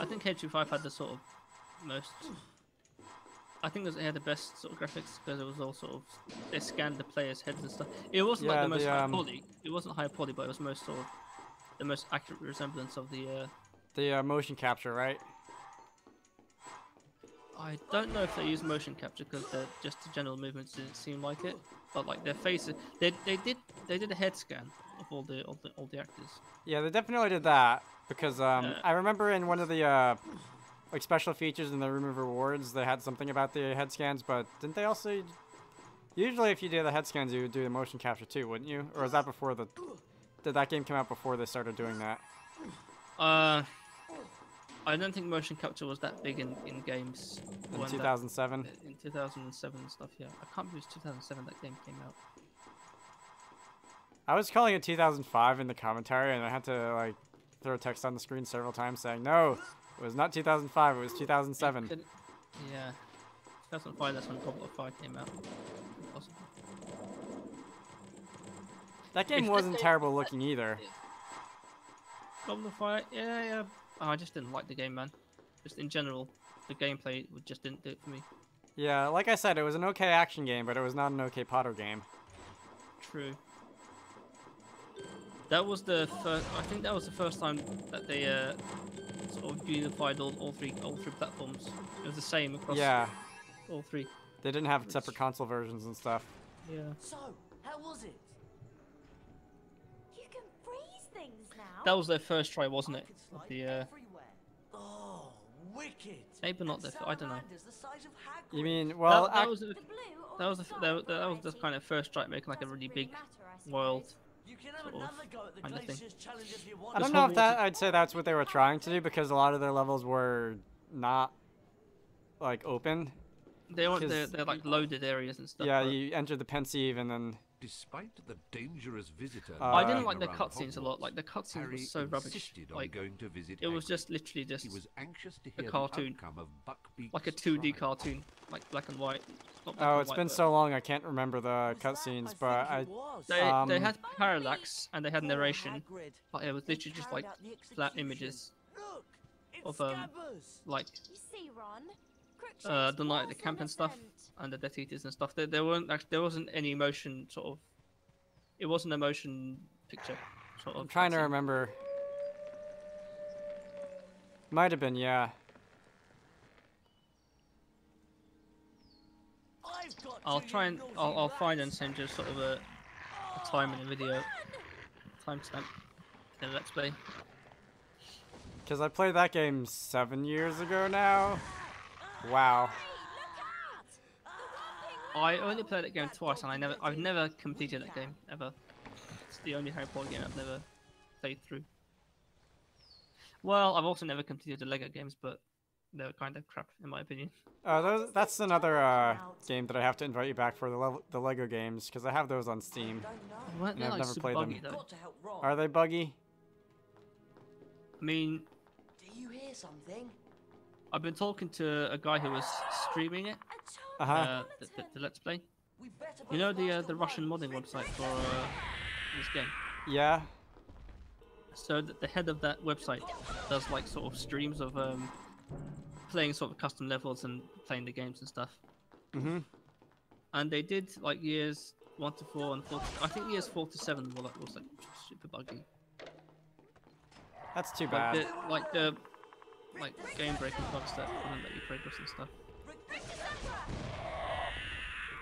I think H5 had the sort of most. I think it had the best sort of graphics because it was all sort of they scanned the players' heads and stuff. It wasn't like Yeah, the most high poly. It wasn't high poly, but it was most sort of the most accurate resemblance of the motion capture, right? I don't know if they use motion capture because just the general movements didn't seem like it. But like their faces, they did a head scan of all the actors. Yeah, they definitely did that because I remember in one of the like special features in the Room of Rewards, they had something about the head scans, but didn't they also? Usually, if you do the head scans, you would do the motion capture too, wouldn't you? Or was that before the? Did that game come out before they started doing that? I don't think motion capture was that big in games. In 2007? In 2007 and stuff, yeah. I can't believe it's 2007 that game came out. I was calling it 2005 in the commentary, and I had to, like, throw text on the screen several times saying, no, it was not 2005, it was 2007. Yeah. 2005, that's when Goblet of Fire came out. Impossible. That game wasn't terrible looking either. Goblet of Fire, yeah. Oh, I just didn't like the game, man. Just in general, the gameplay just didn't do it for me. Yeah, like I said, it was an okay action game, but it was not an okay Potter game. True. That was the first. I think that was the first time that they sort of unified all three platforms. It was the same across. All three. They didn't have separate console versions and stuff. Yeah. So, how was it? You can freeze things now. That was their first try, wasn't it? Of the Oh, wicked. maybe not their. I don't know. You mean, well, that was the kind of first try making like a really big world. Sort of, kind of thing. I don't know if I'd say that's what they were trying to do because a lot of their levels were not like open. They're like loaded areas and stuff. Yeah, you enter the Pensieve and then. Despite the dangerous visitor, I didn't like the cutscenes a lot. Like the cutscenes were so rubbish. Like it was just literally just a cartoon, like a 2D cartoon, like black and white. It's been so long I can't remember the cutscenes, but they had parallax and they had narration, but it was literally just like flat images of like the night at the camp and stuff, and the Death Eaters and stuff. There wasn't any motion sort of. It wasn't a motion picture sort of. I'm trying to remember. Might have been, yeah. I'll find and send you sort of a time in the video, timestamp in the Let's Play. Because I played that game 7 years ago now. Wow. I only played that game twice, and I've never completed that game ever. It's the only Harry Potter game I've never played through. Well, I've also never completed the Lego games, but they're kind of crap in my opinion. That's another game that I have to invite you back for, the Lego games, because I have those on Steam. And I've never played them. Are they buggy? I mean, do you hear something? I've been talking to a guy who was streaming it, the Let's Play. You know the Russian modding website for this game? Yeah. So the head of that website does like sort of streams of playing sort of custom levels and playing the games and stuff. And they did like years 1 to 4 and 4 to, I think years 4 to 7 was like super buggy. That's too bad. Like game breaking bugs that wouldn't let you progress and stuff.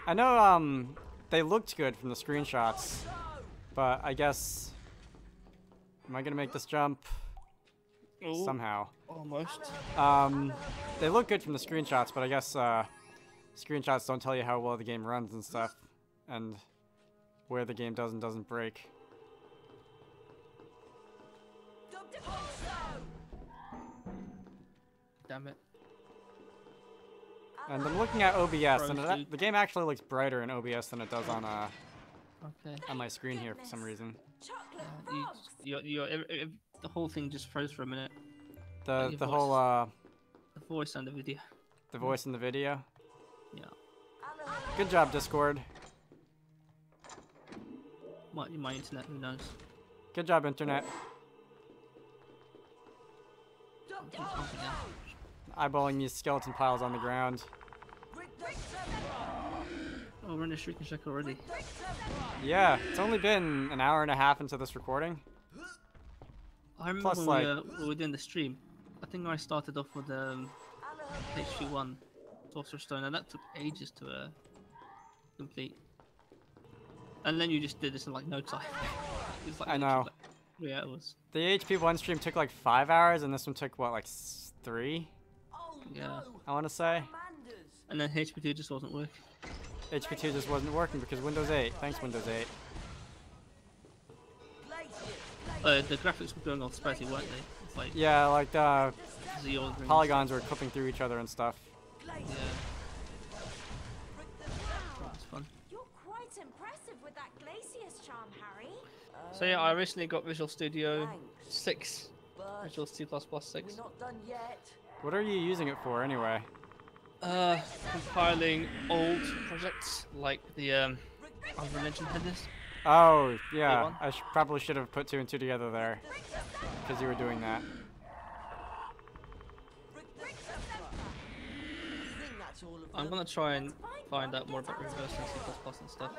I know they looked good from the screenshots, but I guess am I gonna make this jump? Ooh, somehow? Almost. They look good from the screenshots, but I guess screenshots don't tell you how well the game runs and stuff, and where the game does and doesn't break. Damn it. And I'm looking at OBS, and the game actually looks brighter in OBS than it does on on my screen here for some reason. The whole thing just froze for a minute. The voice, whole the voice and the video. The voice and the video. Yeah. Good job, Discord. Might be my internet. Who knows? Good job, internet. Eyeballing these skeleton piles on the ground. Oh, we're in the Shrieking Shack already. Yeah, it's only been an hour and a half into this recording. I remember Plus, when like- we were doing the stream. I think I started off with HP1 Sorcerer's Stone, and that took ages to complete. And then you just did this in like no time. It was, like, I literally, know. like, 3 hours. The HP1 stream took like 5 hours, and this one took, what, like 3? Yeah. I want to say. And then HP2 just wasn't working. HP2 just wasn't working because Windows 8. Thanks, Windows 8. The graphics were going all spicy, weren't they? It's like Yeah, like the Zeal and polygons were clipping through each other and stuff. Yeah. That's fun. You're quite impressive with that Glacius charm, Harry. So yeah, I recently got Visual Studio Thanks. 6. But Visual C++ 6. we're not done yet. What are you using it for anyway? Compiling old projects like the Unreal Engine headers. Oh, yeah. one? I probably should have put 2 and 2 together there. Because you were doing that. I think that's all of I'm them. gonna try and find out more about reverse and C++ and stuff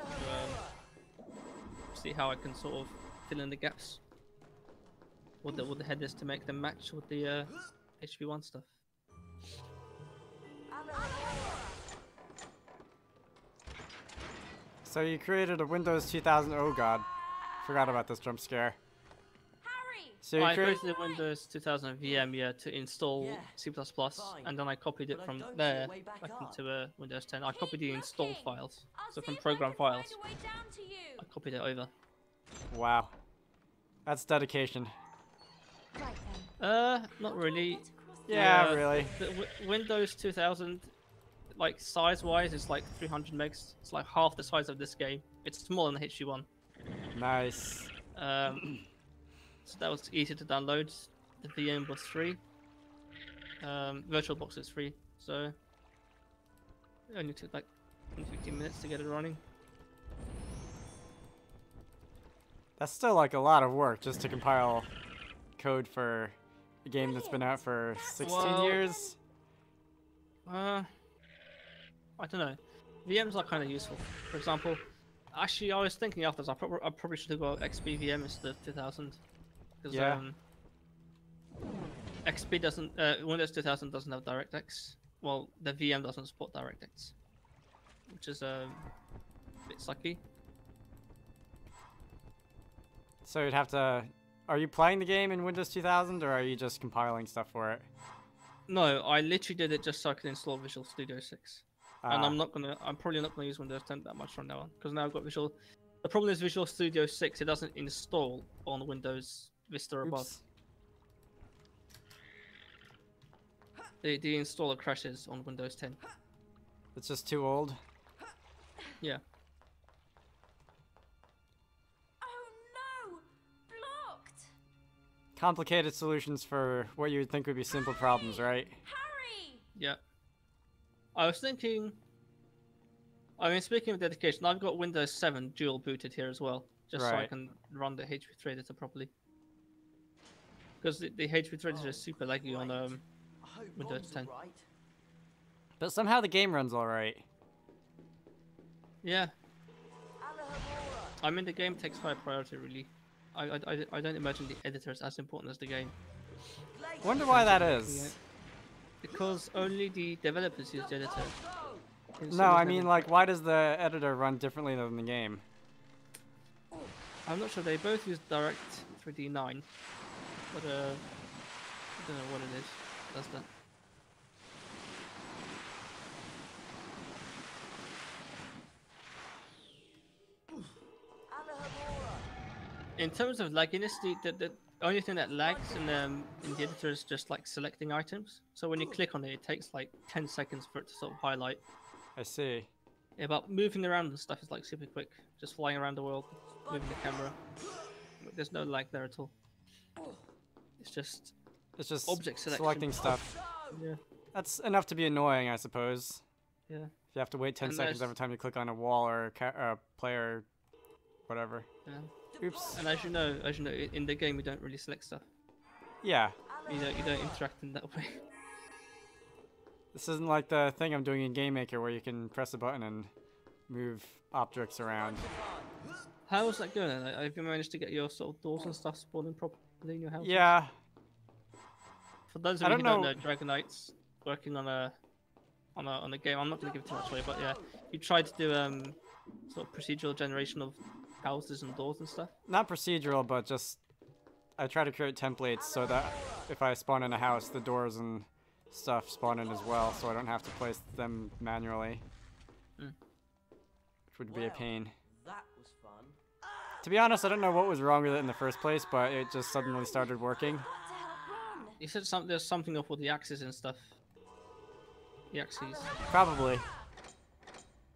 to see how I can sort of fill in the gaps with the headers to make them match with the HP1 stuff. So you created a Windows 2000. Oh god. Forgot about this jump scare. Harry! So you I created. created the Windows 2000 VM to install Yeah, C++, fine. and then I copied it But I from don't see there a way back back up. into Windows 10. I copied the Keep install looking. files, I'll so see from if I program can find files, a way down to you. I copied it over. Wow. That's dedication. Right then. Not really. Get across Yeah, really. The Windows 2000, like size-wise, is like 300 megs. It's like half the size of this game. It's smaller than the HP1. Nice. So that was easy to download. The VM was free. VirtualBox is free, so it only took like 15 minutes to get it running. That's still like a lot of work just to compile code for a game that's been out for 16 Well- years. I don't know. VMs are kind of useful. For example, actually, I was thinking after this, I probably should have got XP VM instead of 2000. Because Yeah. XP doesn't, Windows 2000 doesn't have DirectX. Well, the VM doesn't support DirectX, which is a bit sucky. So you'd have to. Are you playing the game in Windows 2000 or are you just compiling stuff for it? No, I literally did it just so I could install Visual Studio 6. And Ah, I'm probably not gonna use Windows 10 that much from now on, because now I've got Visual. The problem is Visual Studio 6, it doesn't install on Windows Vista or above. oops. The installer crashes on Windows 10. It's just too old. Yeah. Oh no! Blocked! Complicated solutions for what you would think would be simple problems, right? Harry! Yeah. I was thinking. I mean, speaking of dedication, I've got Windows 7 dual booted here as well, just so I Right. can run the HP3 editor properly. Because the HP3 editor is super laggy on I hope Windows Bond's 10. alright. But somehow the game runs alright. Yeah. Alahamora. I mean, the game takes high priority, really. I don't imagine the editor is as important as the game. Wonder why that is. Because only the developers use the editor. instead No, of I having- mean, like, why does the editor run differently than the game? I'm not sure. They both use Direct 3D9, but I don't know what it is. Does that? Alahamora. In terms of lagginess, the only thing that lags in the editor is just like selecting items. So when you click on it, it takes like 10 seconds for it to sort of highlight. I see. Yeah, but moving around and stuff is like super quick. Just flying around the world, moving the camera. There's no lag there at all. It's just It's just Object selection. selecting stuff. yeah, That's enough to be annoying, I suppose. yeah. If you have to wait 10 And seconds there's- every time you click on a wall or a player, whatever. Yeah. Oops. And as you know, in the game we don't really select stuff. Yeah. You don't interact in that way. This isn't like the thing I'm doing in Game Maker where you can press a button and move objects around. How was that going? Have you managed to get your sort of doors and stuff spawning properly in your house? Yeah. For those of you who don't know, Dragon Knight's working on a game. I'm not going to give too much away, but yeah, you tried to do sort of procedural generation of houses and doors and stuff. Not procedural, but just I try to create templates so that if I spawn in a house, the doors and stuff spawn in as well, so I don't have to place them manually, which would be a pain. That was fun. To be honest, I don't know what was wrong with it in the first place, but it just suddenly started working. You said there's something up with the axes and stuff. The axes. Probably.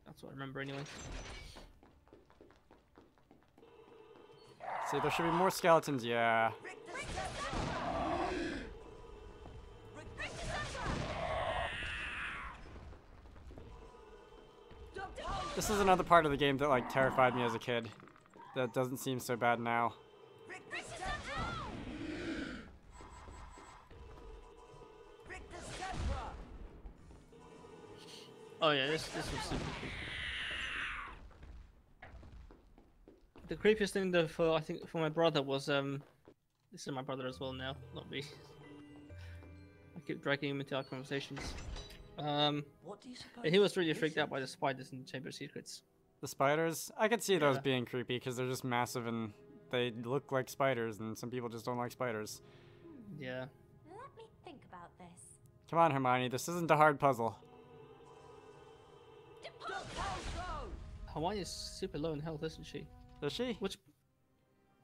That's what I remember anyway. See, there should be more skeletons, yeah. This is another part of the game that like terrified me as a kid. That doesn't seem so bad now. Oh yeah, this was super cool. The creepiest thing though I think for my brother was this is my brother as well now, not me. I keep dragging him into our conversations. What do you suppose He was really freaked out by the spiders in the Chamber of Secrets. The spiders? I could see those being creepy because they're just massive and they look like spiders, and some people just don't like spiders. Yeah. Let me think about this. Come on, Hermione, this isn't a hard puzzle. Hawaii is super low in health, isn't she? Is she?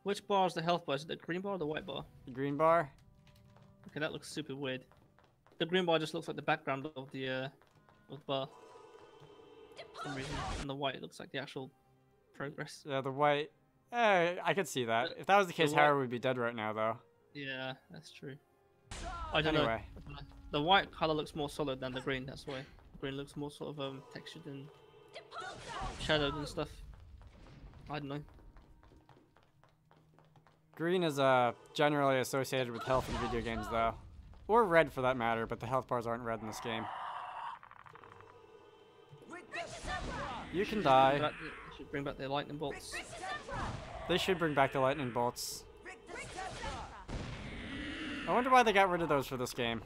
Which bar is the health bar? Is it the green bar or the white bar? The green bar? Okay, that looks super weird. The green bar just looks like the background of the bar. For some reason. And the white looks like the actual progress. Yeah, the white. I could see that. If that was the case, Harry would be dead right now, though. Yeah, that's true. I don't know. The white color looks more solid than the green. That's why. The green looks more sort of textured and shadowed and stuff. I don't know. Green is generally associated with health in video games, though. Or red, for that matter, but the health bars aren't red in this game. You can die. They should bring back the lightning bolts. They should bring back the lightning bolts. I wonder why they got rid of those for this game.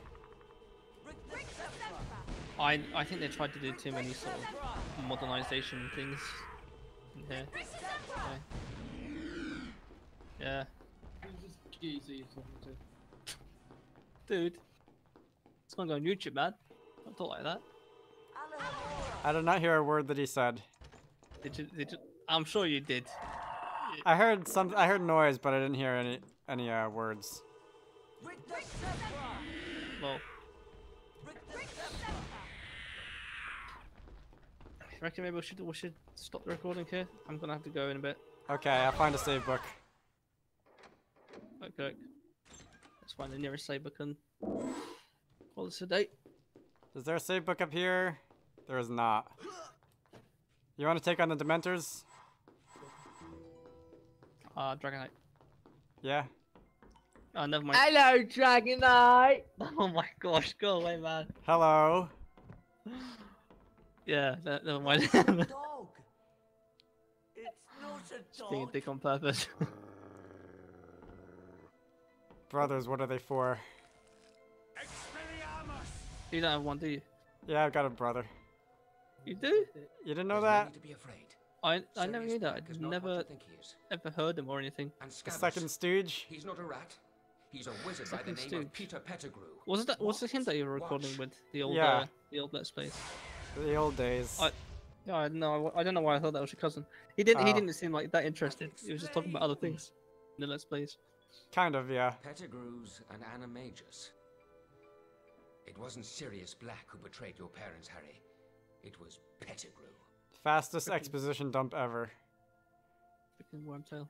I think they tried to do too many sort of modernization things in here. Yeah. Dude, it's gonna go on YouTube, man. Don't talk like that. I did not hear a word that he said. Did you? I'm sure you did. I heard noise, but I didn't hear any words. Well, I reckon maybe we should stop the recording here. I'm gonna have to go in a bit. Okay, I'll find a save book. Okay. Let's find the nearest save book and call this a day. Is there a save book up here? There is not. You want to take on the Dementors? Dragon Knight. Yeah. Oh, never mind. Hello, Dragon Knight! Oh my gosh, go away, man. Hello. Yeah, never mind. Dog. It's not a Just being a dog. dick on purpose. Brothers, what are they for? You don't have one, do you? Yeah, I've got a brother. You do? You didn't know There's no that? need to be afraid. I never knew that. Black is I'd not what never you think he is. ever heard him or anything. And The Scabbers, second stooge? he's not a rat. He's a wizard by the Second name stooge. of Peter Pettigrew. Was it him that you were recording Watch. with the old Yeah. the old Let's Plays? The old days. Yeah, I don't know why I thought that was your cousin. He didn't Oh. seem like that interested. He was just talking about other things in the Let's Plays. Kind of, yeah. Pettigrew's and Animagus. It wasn't Sirius Black who betrayed your parents, Harry. It was Pettigrew. Fastest exposition dump ever. Freaking Wormtail.